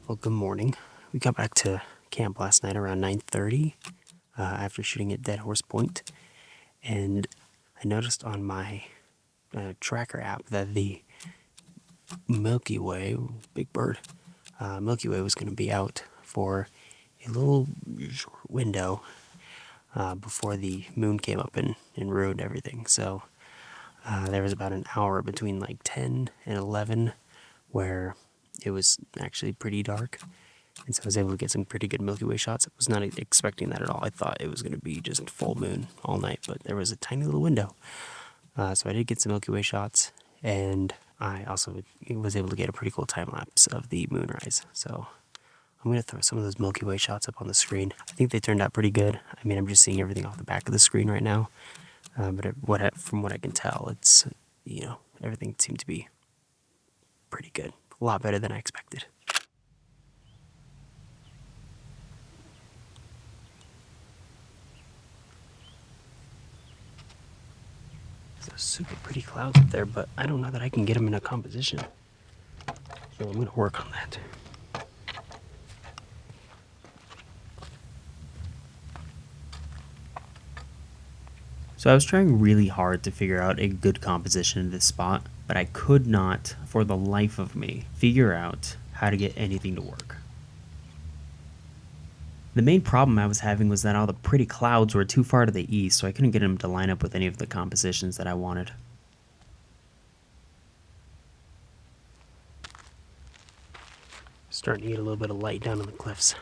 Well, good morning. We got back to camp last night around 9:30 after shooting at Dead Horse Point, and I noticed on my tracker app that the Milky Way, Big Bird, Milky Way was going to be out for a little short window before the moon came up and ruined everything. So there was about an hour between like 10 and 11 where it was actually pretty dark. And so I was able to get some pretty good Milky Way shots. I was not expecting that at all. I thought it was going to be just full moon all night, but there was a tiny little window. So I did get some Milky Way shots, and I also was able to get a pretty cool time lapse of the moonrise. So I'm going to throw some of those Milky Way shots up on the screen. I think they turned out pretty good. I mean, I'm just seeing everything off the back of the screen right now. But from what I can tell, it's, everything seemed to be pretty good. A lot better than I expected. There's super pretty clouds up there, but I don't know that I can get them in a composition. So I'm going to work on that. So I was trying really hard to figure out a good composition in this spot, but I could not, for the life of me, figure out how to get anything to work. The main problem I was having was that all the pretty clouds were too far to the east, so I couldn't get them to line up with any of the compositions that I wanted. Starting to get a little bit of light down on the cliffs.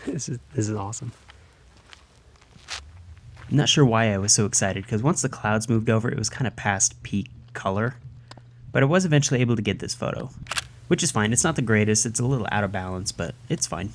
This is awesome. I'm not sure why I was so excited, because once the clouds moved over, it was kind of past peak color. But I was eventually able to get this photo, which is fine. It's not the greatest. It's a little out of balance, but it's fine.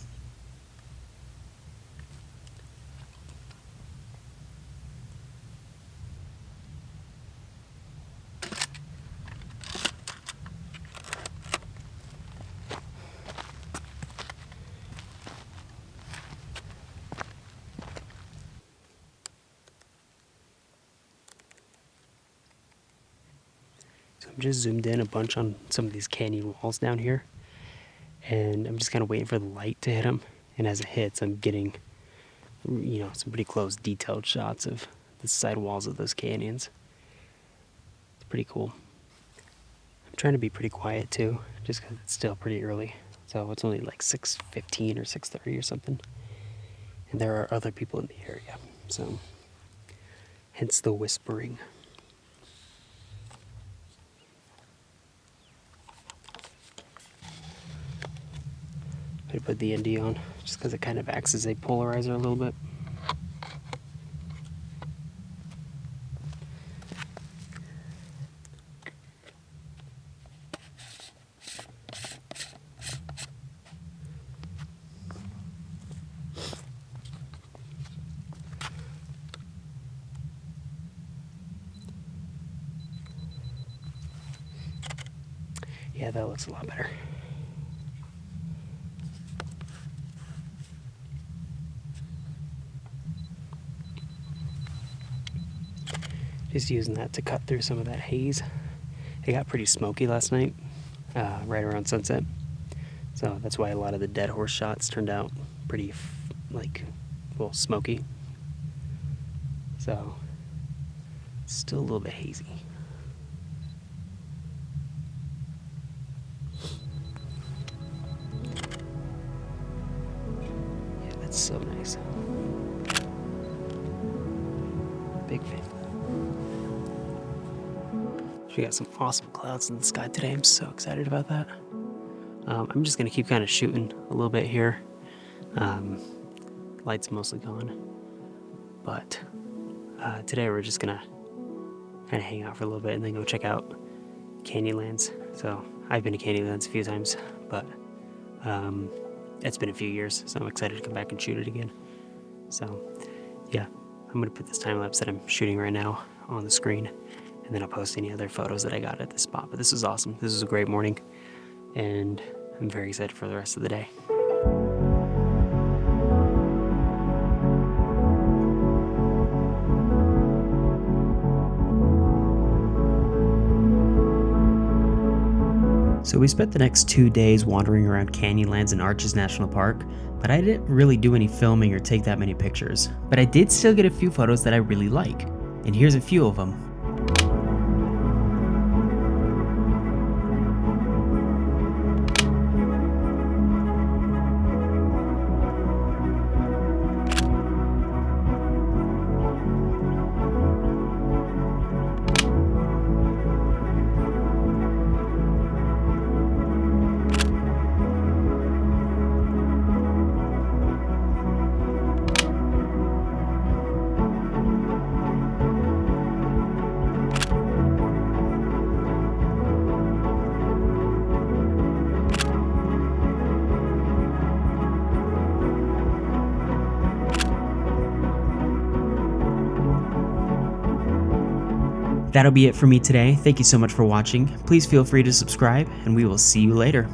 So I'm just zoomed in a bunch on some of these canyon walls down here, and I'm just kind of waiting for the light to hit them. And as it hits, I'm getting, some pretty close, detailed shots of the side walls of those canyons. It's pretty cool. I'm trying to be pretty quiet too, just because it's still pretty early. So it's only like 6:15 or 6:30 or something, and there are other people in the area. So, hence the whispering. I put the ND on just because it kind of acts as a polarizer a little bit. Yeah, that looks a lot better. Just using that to cut through some of that haze. It got pretty smoky last night, right around sunset. So that's why a lot of the dead horse shots turned out pretty, smoky. So, it's still a little bit hazy. Yeah, that's so nice. Big fan. We got some awesome clouds in the sky today. I'm so excited about that. I'm just going to keep kind of shooting a little bit here. Light's mostly gone. But today we're just going to kind of hang out for a little bit and then go check out Canyonlands. So I've been to Canyonlands a few times, but it's been a few years, so I'm excited to come back and shoot it again. So yeah, I'm going to put this time lapse that I'm shooting right now on the screen, and then I'll post any other photos that I got at this spot. But this was awesome. This was a great morning, and I'm very excited for the rest of the day. So we spent the next 2 days wandering around Canyonlands and Arches National Park, but I didn't really do any filming or take that many pictures. But I did still get a few photos that I really like, and here's a few of them. That'll be it for me today. Thank you so much for watching. Please feel free to subscribe, and we will see you later.